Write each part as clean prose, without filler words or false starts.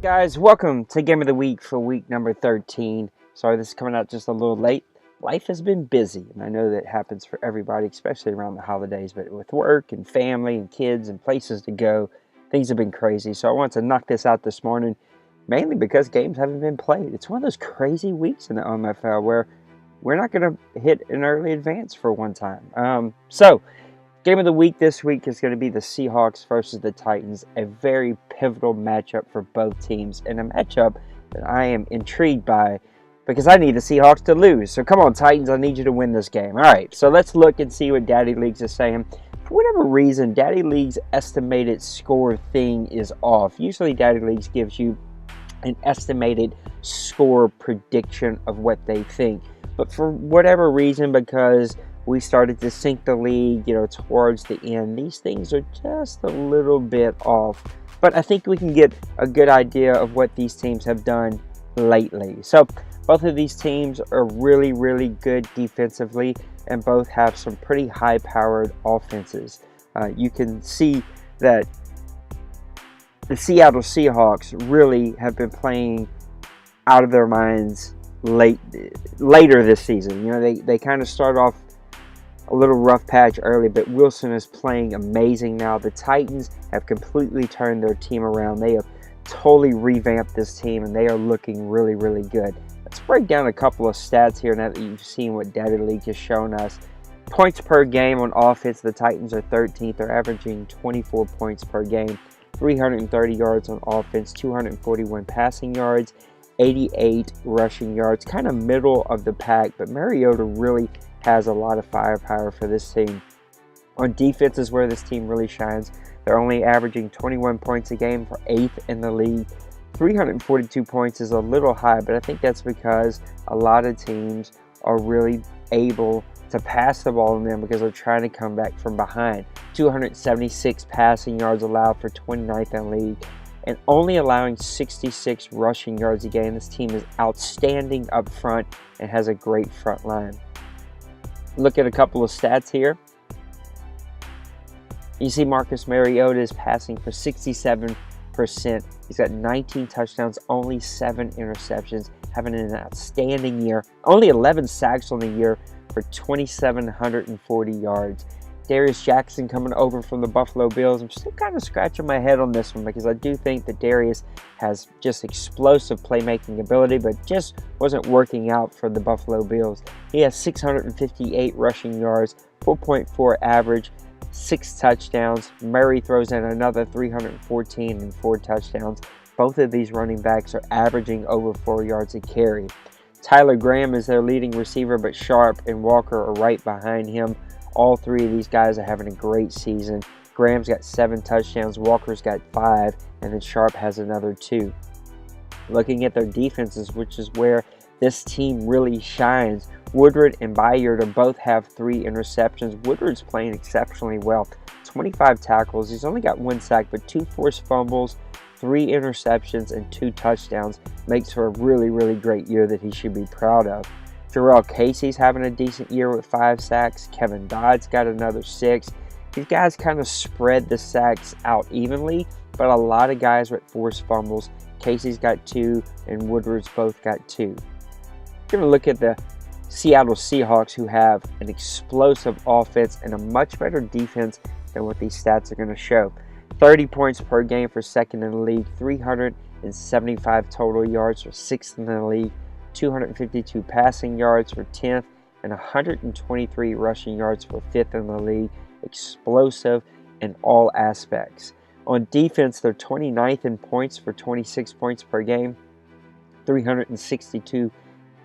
Guys, welcome to Game of the Week for week number 13. Sorry this is coming out just a little late. Life has been busy, and I know that happens for everybody, especially around the holidays, but with work and family and kids and places to go, things have been crazy. So I want to knock this out this morning, mainly because games haven't been played. It's one of those crazy weeks in the OMFL where we're not going to hit an early advance for one time. So Game of the week this week is going to be the Seahawks versus the Titans, a very pivotal matchup for both teams, and a matchup that I am intrigued by because I need the Seahawks to lose. So come on, Titans, I need you to win this game. All right, so let's look and see what Daddy Leagues is saying. For whatever reason, Daddy Leagues' estimated score thing is off. Usually Daddy Leagues gives you an estimated score prediction of what they think. But for whatever reason, because we started to sink the league, towards the end, these things are just a little bit off. But I think we can get a good idea of what these teams have done lately. So both of these teams are really, really good defensively, and both have some pretty high-powered offenses. You can see that the Seattle Seahawks really have been playing out of their minds later this season. They kind of start off a little rough patch early, but Wilson is playing amazing now. The Titans have completely turned their team around. They have totally revamped this team, and they are looking really, really good. Let's break down a couple of stats here now that you've seen what Daddy League has shown us. Points per game on offense, the Titans are 13th. They're averaging 24 points per game, 330 yards on offense, 241 passing yards, 88 rushing yards, kind of middle of the pack, but Mariota really has a lot of firepower for this team. On defense is where this team really shines. They're only averaging 21 points a game, for 8th in the league. 342 points is a little high, but I think that's because a lot of teams are really able to pass the ball on them because they're trying to come back from behind. 276 passing yards allowed, for 29th in the league, and only allowing 66 rushing yards a game. This team is outstanding up front and has a great front line. Look at a couple of stats here. You see Marcus Mariota is passing for 67%. He's got 19 touchdowns, only 7 interceptions, having an outstanding year. Only 11 sacks on the year for 2,740 yards. Darius Jackson coming over from the Buffalo Bills. I'm still kind of scratching my head on this one because I do think that Darius has just explosive playmaking ability, but just wasn't working out for the Buffalo Bills. He has 658 rushing yards, 4.4 average, 6 touchdowns. Murray throws in another 314 and 4 touchdowns. Both of these running backs are averaging over 4 yards a carry. Tyler Graham is their leading receiver, but Sharp and Walker are right behind him. All three of these guys are having a great season. Graham's got 7 touchdowns, Walker's got 5, and then Sharp has another 2. Looking at their defenses, which is where this team really shines, Woodward and Bayard both have 3 interceptions. Woodward's playing exceptionally well. 25 tackles. He's only got 1 sack, but 2 forced fumbles, 3 interceptions, and 2 touchdowns. Makes for a really, really great year that he should be proud of. Jarrell Casey's having a decent year with 5 sacks. Kevin Dodd's got another 6. These guys kind of spread the sacks out evenly, but a lot of guys with forced fumbles. Casey's got 2, and Woodward's both got 2. We're going to look at the Seattle Seahawks, who have an explosive offense and a much better defense than what these stats are going to show. 30 points per game for 2nd in the league, 375 total yards for 6th in the league, 252 passing yards for 10th, and 123 rushing yards for 5th in the league. Explosive in all aspects. On defense, they're 29th in points for 26 points per game, 362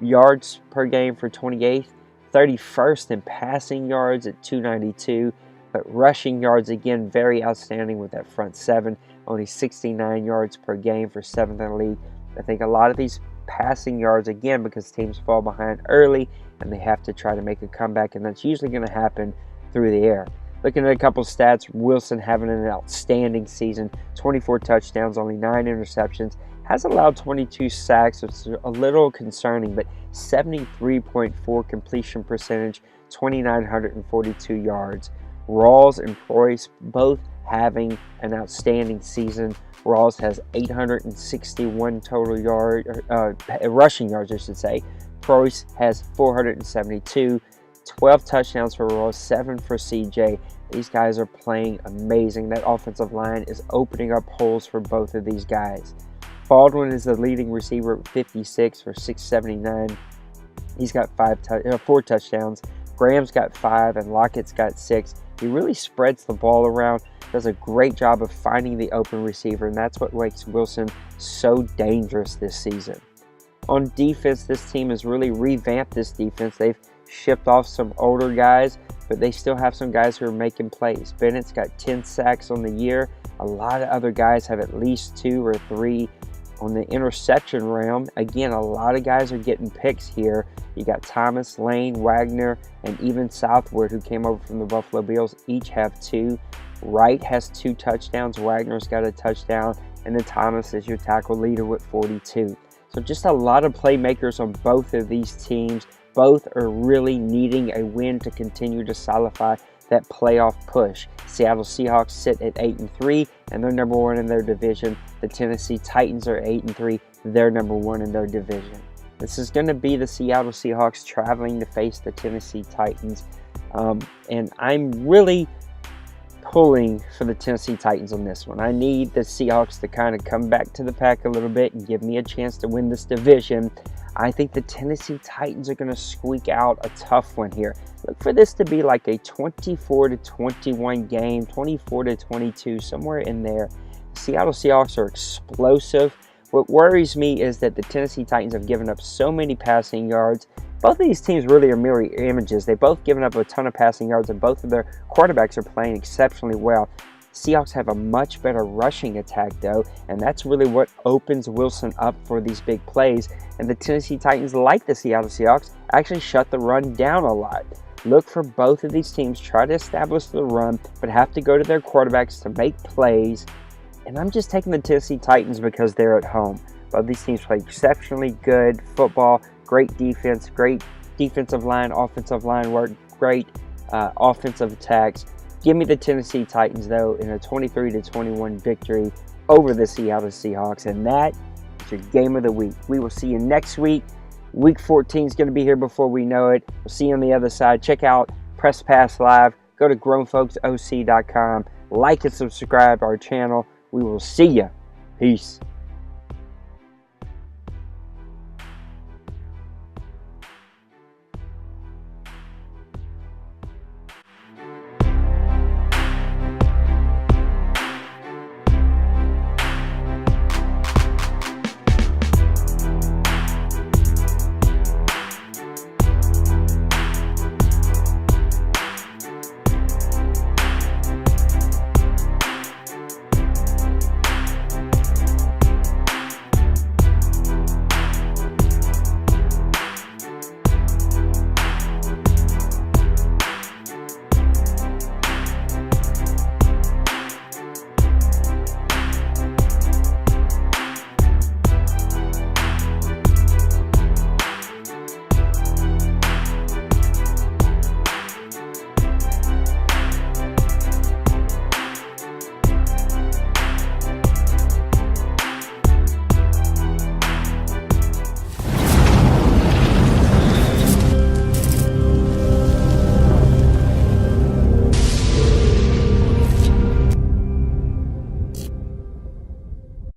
yards per game for 28th, 31st in passing yards at 292, but rushing yards, again, very outstanding with that front 7, only 69 yards per game for 7th in the league. I think a lot of these passing yards, again, because teams fall behind early and they have to try to make a comeback, and that's usually going to happen through the air. Looking at a couple stats, Wilson having an outstanding season, 24 touchdowns, only 9 interceptions, has allowed 22 sacks, which is a little concerning, but 73.4 completion percentage, 2,942 yards. Rawls and Preuss both having an outstanding season. Rawls has 861 total rushing yards, I should say. Preuss has 472, 12 touchdowns for Rawls, 7 for CJ. These guys are playing amazing. That offensive line is opening up holes for both of these guys. Baldwin is the leading receiver at 56 for 679. He's got 4 touchdowns. Graham's got 5 and Lockett's got 6. He really spreads the ball around, does a great job of finding the open receiver, and that's what makes Wilson so dangerous this season. On defense, this team has really revamped this defense. They've shipped off some older guys, but they still have some guys who are making plays. Bennett's got 10 sacks on the year. A lot of other guys have at least 2 or 3. On the interception realm, again, a lot of guys are getting picks here. You got Thomas, Lane, Wagner, and even Southward, who came over from the Buffalo Bills, each have 2. Wright has 2 touchdowns. Wagner's got a touchdown. And then Thomas is your tackle leader with 42. So just a lot of playmakers on both of these teams. Both are really needing a win to continue to solidify that playoff push. Seattle Seahawks sit at 8-3, and they're number 1 in their division. The Tennessee Titans are 8-3. They're number 1 in their division. This is going to be the Seattle Seahawks traveling to face the Tennessee Titans. And I'm really pulling for the Tennessee Titans on this one. I need the Seahawks to kind of come back to the pack a little bit and give me a chance to win this division. I think the Tennessee Titans are going to squeak out a tough one here. Look for this to be like a 24-21 game, 24-22, somewhere in there. Seattle Seahawks are explosive. What worries me is that the Tennessee Titans have given up so many passing yards. Both of these teams really are mirror images. They've both given up a ton of passing yards, and both of their quarterbacks are playing exceptionally well. Seahawks have a much better rushing attack, though, and that's really what opens Wilson up for these big plays. And the Tennessee Titans, like the Seattle Seahawks, actually shut the run down a lot. Look for both of these teams, try to establish the run, but have to go to their quarterbacks to make plays. And I'm just taking the Tennessee Titans because they're at home. Both these teams play exceptionally good football, great defense, great defensive line, offensive line work, great offensive attacks. Give me the Tennessee Titans, though, in a 23-21 victory over the Seattle Seahawks. And that is your game of the week. We will see you next week. Week 14 is going to be here before we know it. We'll see you on the other side. Check out Press Pass Live. Go to grownfolksoc.com. Like and subscribe our channel. We will see you. Peace.